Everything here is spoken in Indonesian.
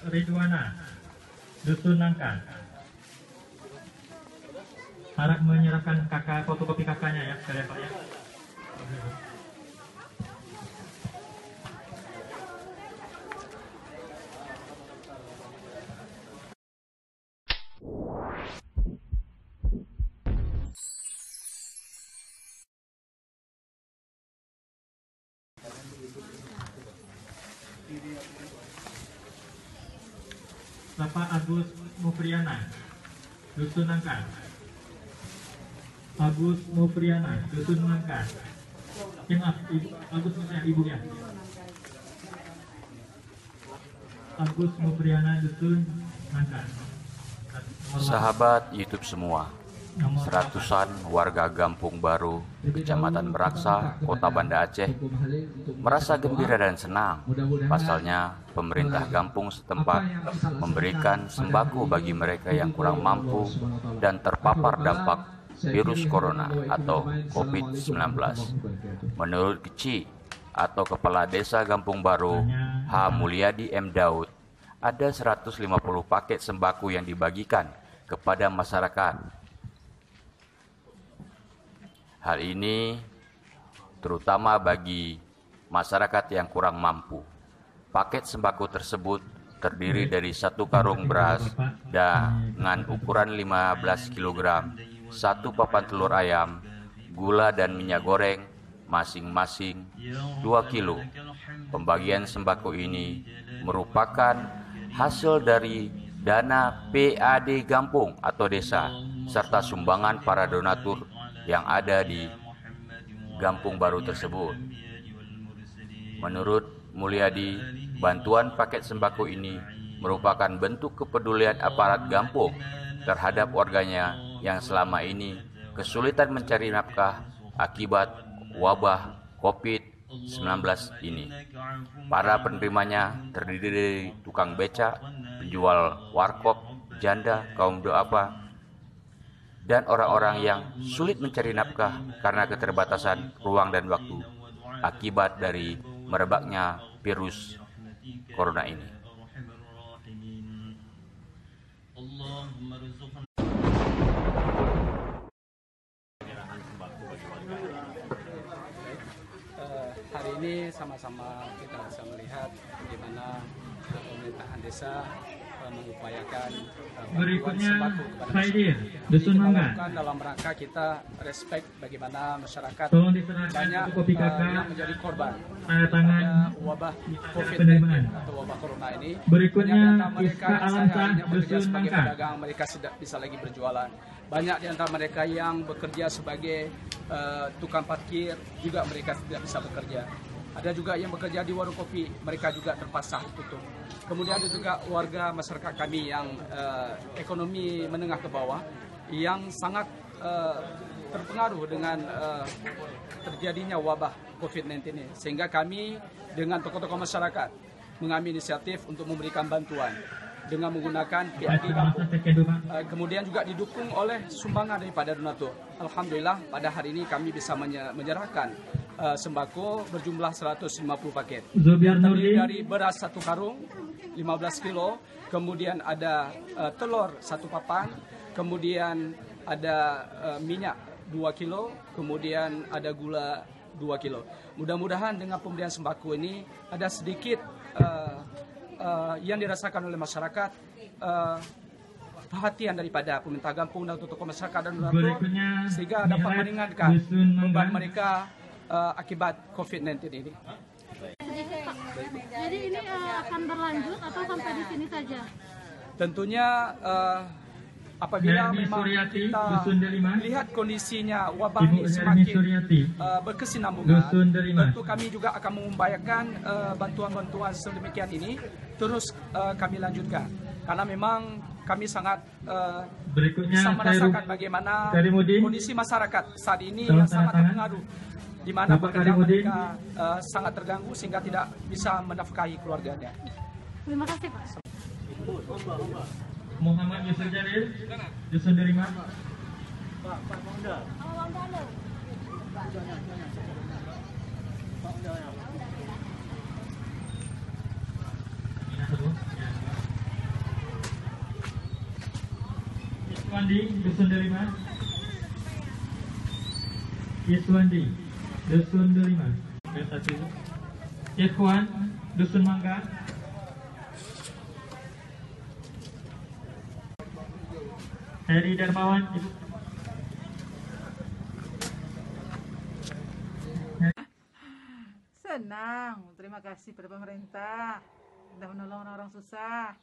Ridwana, Dusun Nangka. Harap menyerahkan kakak fotokopi kakaknya ya, ke Pak ya. Bapak Agus Mufriana, Dusun Nangka. Agus Mufriana, Dusun Nangka. Maaf, Agus Mufriana, ibu ya. Agus Mufriana, Dusun Nangka. Sahabat YouTube semua, seratusan warga Gampung Baru, Kecamatan Meraksa, Kota Banda Aceh merasa gembira dan senang. Pasalnya, pemerintah kampung setempat memberikan sembako bagi mereka yang kurang mampu dan terpapar dampak virus corona atau COVID-19. Menurut Keci atau Kepala Desa Gampung Baru, H. Mulyadi M. Daud, ada 150 paket sembako yang dibagikan kepada masyarakat. Hal ini terutama bagi masyarakat yang kurang mampu. Paket sembako tersebut terdiri dari 1 karung beras dengan ukuran 15 kg, 1 papan telur ayam, gula dan minyak goreng masing-masing 2 kilo. Pembagian sembako ini merupakan hasil dari dana PAD Gampung atau desa serta sumbangan para donatur yang ada di Gampung Baru tersebut. Menurut Mulyadi, bantuan paket sembako ini merupakan bentuk kepedulian aparat Gampung terhadap warganya yang selama ini kesulitan mencari nafkah akibat wabah COVID-19 ini. Para penerimanya terdiri dari tukang becak, penjual warkop, janda, kaum duafa, dan orang-orang yang sulit mencari nafkah karena keterbatasan ruang dan waktu akibat dari merebaknya virus corona ini. Hari ini sama-sama kita bisa melihat bagaimana pemerintahan desa mengupayakan berikutnya Faidir, Dusun Mangga. Dalam rangka kita respect bagaimana masyarakat banyak yang menjadi korban tangan wabah COVID-19 atau wabah corona ini. Berikutnya mereka Iska Alamsa, bekerja Dusun sebagai Nangka. pedagang, mereka tidak bisa lagi berjualan. Banyak di antara mereka yang bekerja sebagai tukang parkir, juga mereka tidak bisa bekerja. Ada juga yang bekerja di warung kopi, mereka juga terpaksa tutup. Kemudian ada juga warga masyarakat kami yang ekonomi menengah ke bawah yang sangat terpengaruh dengan terjadinya wabah COVID-19 ini. Sehingga kami dengan tokoh-tokoh masyarakat mengambil inisiatif untuk memberikan bantuan dengan menggunakan PAD Gampung. Kemudian juga didukung oleh sumbangan daripada donatur. Alhamdulillah pada hari ini kami bisa menyerahkan sembako berjumlah 150 paket. Terdiri dari beras 1 karung 15 kilo, kemudian ada telur 1 papan, kemudian ada minyak 2 kilo, kemudian ada gula 2 kilo. Mudah-mudahan dengan pemberian sembako ini ada sedikit yang dirasakan oleh masyarakat, perhatian daripada pemerintah kampung dan tokoh masyarakat dan donatur, sehingga dapat meringankan beban mereka akibat COVID-19 ini. Jadi ini akan berlanjut atau sampai di sini saja? Tentunya apabila memang kita lihat kondisinya wabah ini semakin berkesinambungan, tentu kami juga akan mengupayakan bantuan-bantuan sedemikian ini terus kami lanjutkan. Karena memang kami sangat bisa merasakan bagaimana kondisi masyarakat saat ini yang sangat terpengaruh, di mana pekerjaan mereka sangat terganggu sehingga tidak bisa menafkahi keluarganya. Terima kasih Pak. Muhammad Yusuf Jalil, Dusun Derima. Iswandi, Dusun Delima. Iswandi, Dusun Delima. Ikhwan, Dusun Mangga. Heri Darmawan, Senang, terima kasih pada pemerintah sudah menolong orang-orang susah.